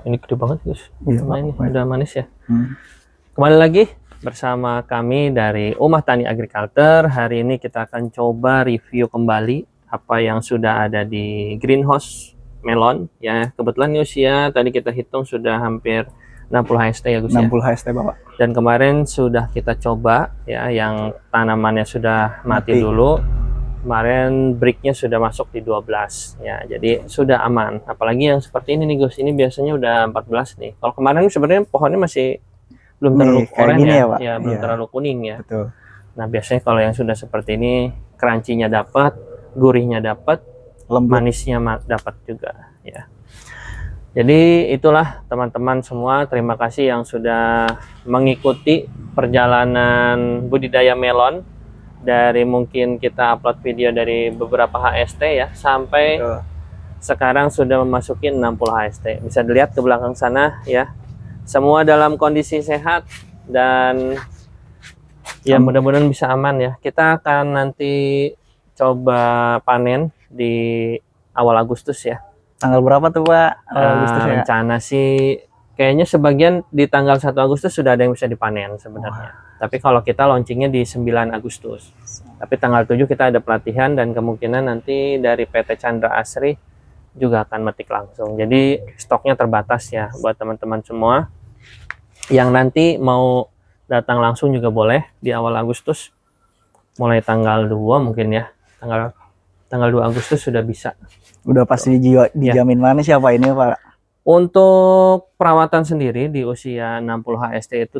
ini gede banget Gus. Iya, Ini Pak. udah manis ya. Kembali lagi bersama kami dari Umah Tani Agriculture. Hari ini kita akan coba review kembali apa yang sudah ada di greenhouse melon ya. Kebetulan ini usia tadi kita hitung sudah hampir 60 HST ya Gus 60 ya. HST Bapak. Dan kemarin sudah kita coba ya yang tanamannya sudah mati dulu. Kemarin breaknya sudah masuk di 12 ya, jadi sudah aman. Apalagi yang seperti ini nih Gus, ini biasanya udah 14 nih. Kalau kemarin sebenarnya pohonnya masih belum terlalu oranye ya, Pak. Ya belum terlalu kuning ya. Betul. Nah biasanya kalau yang sudah seperti ini, crunchy-nya dapat, gurihnya dapat, manisnya dapat juga ya. Jadi itulah teman-teman semua, terima kasih yang sudah mengikuti perjalanan budidaya melon. Dari mungkin kita upload video dari beberapa HST ya sampai sekarang sudah memasuki 60 HST. Bisa dilihat ke belakang sana ya. Semua dalam kondisi sehat dan ya mudah-mudahan bisa aman ya. Kita akan nanti coba panen di awal Agustus ya. Tanggal berapa tuh Pak? Agustus ya? Rencana sih kayaknya sebagian di tanggal 1 Agustus sudah ada yang bisa dipanen sebenarnya. Tapi kalau kita launchingnya di 9 Agustus. Tapi tanggal 7 kita ada pelatihan dan kemungkinan nanti dari PT Chandra Asri juga akan metik langsung. Jadi stoknya terbatas ya buat teman-teman semua. Yang nanti mau datang langsung juga boleh di awal Agustus. Mulai tanggal 2 mungkin ya. Tanggal 2 Agustus sudah bisa. Udah pasti dijamin manis ya Pak ini Pak? Untuk perawatan sendiri di usia 60 HST itu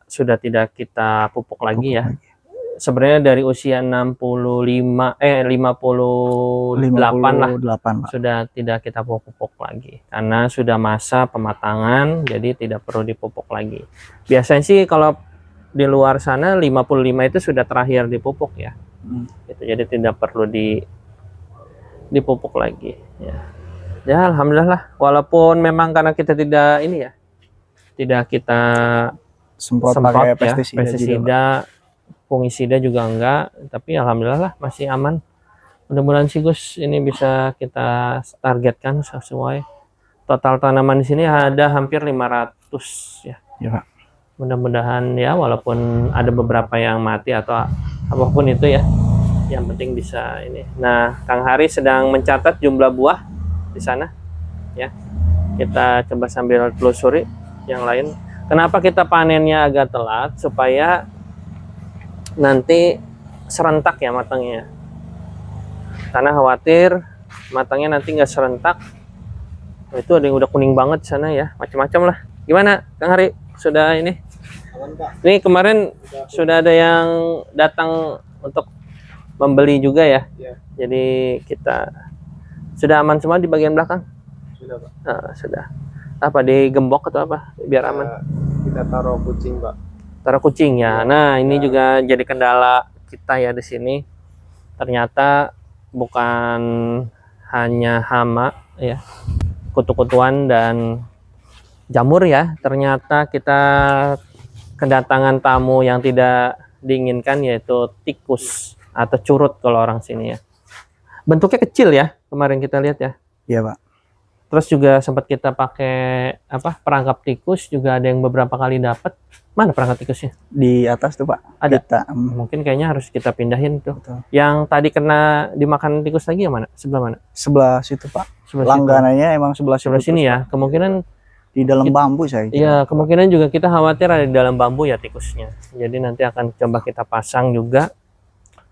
sudah tidak kita pupuk lagi ya. Sebenarnya dari usia 58 lah sudah tidak kita pupuk lagi karena sudah masa pematangan, jadi tidak perlu dipupuk lagi. Biasanya sih kalau di luar sana 55 itu sudah terakhir dipupuk ya. Gitu, jadi tidak perlu dipupuk lagi ya. Ya alhamdulillah, walaupun memang karena kita tidak kita semprot pakai ya, pestisida, fungisida juga enggak, tapi alhamdulillah lah masih aman. Mudah-mudahan sih Gus ini bisa kita targetkan sesuai. Total tanaman di sini ada hampir 500 ya. Ya. Mudah-mudahan ya walaupun ada beberapa yang mati atau apapun itu ya, yang penting bisa ini. Nah, Kang Hari sedang mencatat jumlah buah di sana ya, kita coba sambil telusuri yang lain. Kenapa kita panennya agak telat? Supaya nanti serentak ya matangnya, karena khawatir matangnya nanti nggak serentak. Itu ada yang udah kuning banget di sana ya, macam-macam lah. Gimana Kang Hari, sudah ini? Ini kemarin sudah ada yang datang untuk membeli juga ya. Jadi kita sudah aman semua di bagian belakang? Sudah Pak. Sudah. Apa digembok atau apa biar aman? Kita taruh kucing Pak. Taruh kucing ya. Nah ini juga jadi kendala kita ya di sini. Ternyata bukan hanya hama ya, kutu-kutuan dan jamur ya. Ternyata kita kedatangan tamu yang tidak diinginkan, yaitu tikus atau curut kalau orang sini ya. Bentuknya kecil ya, kemarin kita lihat ya. Iya Pak. Terus juga sempat kita pakai perangkap tikus, juga ada yang beberapa kali dapat. Mana perangkap tikusnya? Di atas tuh Pak. Ada. Mungkin kayaknya harus kita pindahin tuh. Betul. Yang tadi kena dimakan tikus lagi yang mana? Sebelah mana? Sebelah situ Pak. Langganannya emang sebelah sini ya. Kemungkinan di dalam bambu saya. Iya, kemungkinan juga kita khawatir ada di dalam bambu ya tikusnya. Jadi nanti akan coba kita pasang juga.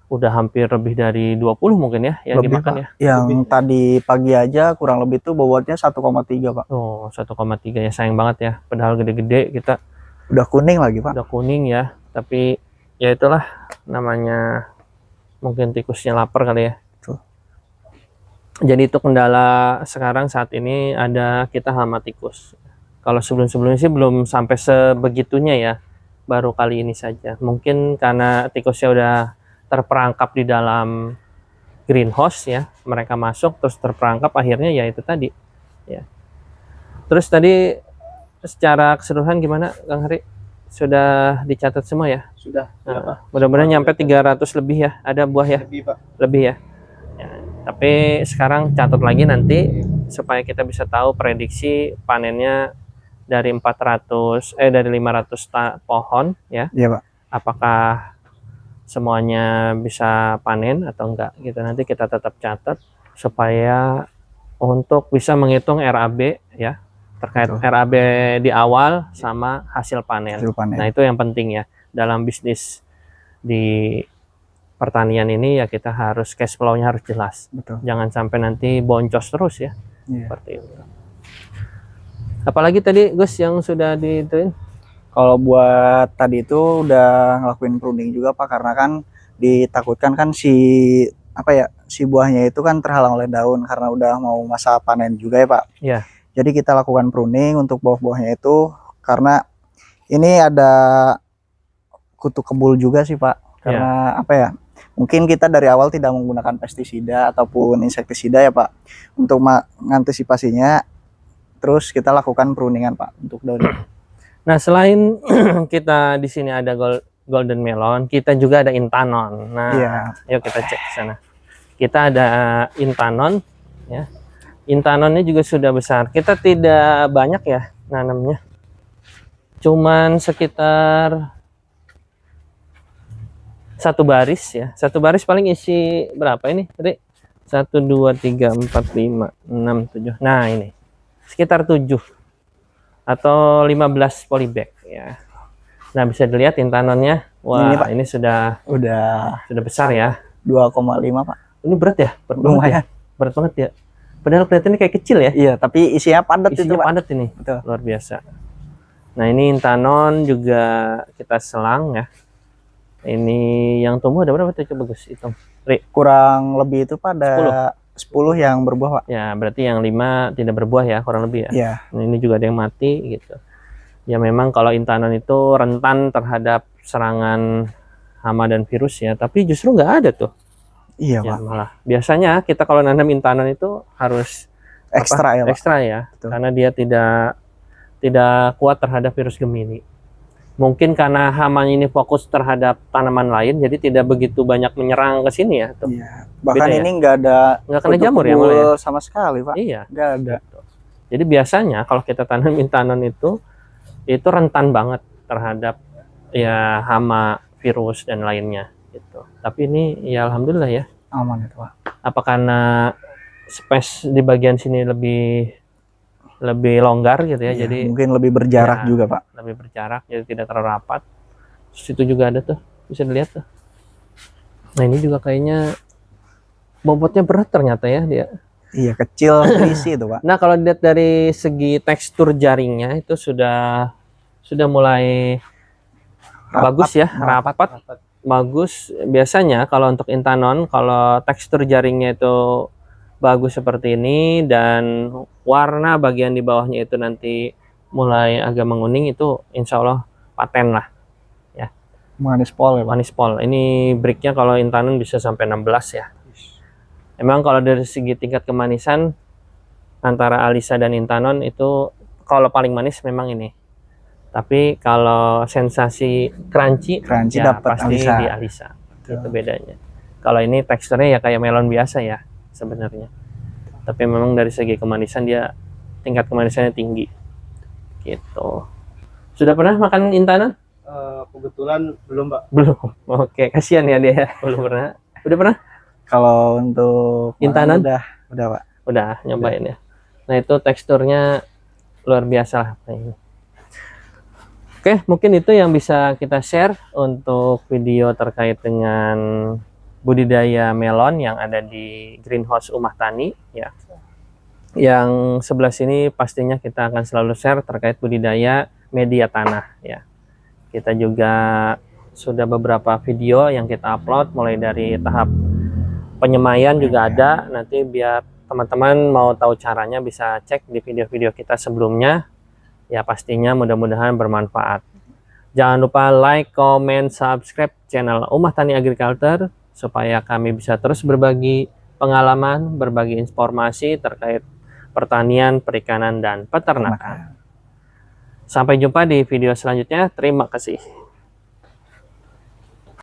Udah hampir lebih dari 20 mungkin ya yang dimakan ya. Yang tadi pagi aja kurang lebih tuh bobotnya 1,3 Pak. Oh 1,3 ya, sayang banget ya. Padahal gede-gede kita. Udah kuning lagi Pak. Udah kuning ya. Tapi ya itulah namanya, mungkin tikusnya lapar kali ya. Tuh. Jadi itu kendala sekarang saat ini, ada kita hama tikus. Kalau sebelum-sebelumnya sih belum sampai sebegitunya ya. Baru kali ini saja. Mungkin karena tikusnya udah terperangkap di dalam greenhouse ya, mereka masuk terus terperangkap, akhirnya ya itu tadi ya. Terus tadi secara keseluruhan gimana Kang Hari? Sudah dicatat semua ya? Sudah. Nah, mudah-mudahan nyampe 300 lebih ya, ada buah ya? Lebih Pak. Lebih ya. Ya, tapi sekarang catat lagi nanti supaya kita bisa tahu prediksi panennya dari 500 pohon ya. Iya, Pak. Apakah semuanya bisa panen atau enggak gitu. Nanti kita tetap catat supaya untuk bisa menghitung RAB ya, terkait Betul. RAB di awal sama hasil panen. Hasil panen. Nah, itu yang penting ya dalam bisnis di pertanian ini ya, kita harus cash flow-nya harus jelas. Betul. Jangan sampai nanti boncos terus ya. Iya. Seperti itu. Apalagi tadi Gus yang sudah dituin? Kalau buat tadi itu udah ngelakuin pruning juga, Pak, karena kan ditakutkan kan si buahnya itu kan terhalang oleh daun karena udah mau masa panen juga ya, Pak. Iya. Jadi kita lakukan pruning untuk buah-buahnya itu karena ini ada kutu kebul juga sih, Pak. Karena mungkin kita dari awal tidak menggunakan pestisida ataupun insektisida ya, Pak. Untuk mengantisipasinya, terus kita lakukan pruningan, Pak, untuk daun. Nah, selain kita di sini ada golden melon, kita juga ada intanon. Nah, Iya. yuk kita cek ke sana. Kita ada intanon ya. Intanonnya juga sudah besar. Kita tidak banyak ya nanamnya. Cuman sekitar satu baris ya. Satu baris paling isi berapa ini? Tadi 1 2 3 4 5 6 7. Nah, ini. Sekitar 7 atau 15 polybag ya. Nah, bisa dilihat intanonnya. Wah, Ini, Pak. ini sudah Udah besar ya. 2,5, Pak. Ini berat ya? Berat banget ya? Lumayan. Berat banget ya. Padahal kelihatannya kayak kecil ya. Iya, tapi isinya padat itu, Isinya Pak. padat ini. Betul. Luar biasa. Nah, ini intanon juga kita selang ya. Ini yang tumbuh ada berapa tuh, coba Gus hitung. Kurang lebih itu pada 10 yang berbuah, Pak. Ya, berarti yang 5 tidak berbuah ya, kurang lebih ya. Iya. Nah, ini juga ada yang mati gitu. Ya, memang kalau intanon itu rentan terhadap serangan hama dan virus ya, tapi justru nggak ada tuh. Iya, Ya, Pak. malah biasanya kita kalau nanam intanon itu harus Ekstra ya, Pak. ekstra ya. Betul. Karena dia tidak kuat terhadap virus Gemini. Mungkin karena hamanya ini fokus terhadap tanaman lain, jadi tidak begitu banyak menyerang ke sini ya. Tuh. Iya. Bahkan Beda ya? ini nggak ada Nggak kena kutu jamur ya kebul malah ya? sama sekali, Pak. Iya. Nggak ada. Jadi biasanya kalau kita tanam intanon itu rentan banget terhadap ya hama, virus dan lainnya gitu. Tapi ini ya alhamdulillah ya. Aman itu, Pak. Apa karena space di bagian sini lebih longgar gitu ya, Iya, jadi mungkin lebih berjarak Ya. juga, Pak. lebih berjarak, jadi tidak terlalu rapat. Terus itu juga ada tuh, bisa dilihat tuh. Nah, ini juga kayaknya bobotnya berat ternyata ya dia. Iya, kecil berisi itu, Pak. Nah, kalau dilihat dari segi tekstur jaringnya itu sudah mulai bagus ya, rapat, bagus. Biasanya kalau untuk intanon, kalau tekstur jaringnya itu bagus seperti ini dan warna bagian di bawahnya itu nanti mulai agak menguning, itu insya Allah paten lah. Manis pol ya, Pak. Manis pol. Ini breaknya kalau intanon bisa sampai 16 ya. Emang kalau dari segi tingkat kemanisan antara Alisa dan intanon itu kalau paling manis memang ini. Tapi kalau sensasi crunchy ya dapat pasti Alisa. di Alisa. Itu bedanya. Kalau ini teksturnya ya kayak melon biasa ya sebenarnya. Tapi memang dari segi kemanisan dia tingkat kemanisannya tinggi. Gitu. Sudah pernah makan intanon? Kebetulan belum, Pak. Belum. Oke, kasihan ya dia. Belum pernah. Udah pernah? Kalau untuk Intanon? udah, Pak. Udah nyobain ya. Nah, itu teksturnya luar biasa lah. Oke, mungkin itu yang bisa kita share untuk video terkait dengan budidaya melon yang ada di greenhouse Umah Tani ya. Yang sebelah sini pastinya kita akan selalu share terkait budidaya media tanah ya. Kita juga sudah beberapa video yang kita upload mulai dari tahap penyemaian juga ada. Nanti biar teman-teman mau tahu caranya bisa cek di video-video kita sebelumnya. Ya pastinya mudah-mudahan bermanfaat. Jangan lupa like, comment, subscribe channel Umah Tani Agriculture supaya kami bisa terus berbagi pengalaman, berbagi informasi terkait pertanian, perikanan, dan peternakan. Sampai jumpa di video selanjutnya. Terima kasih.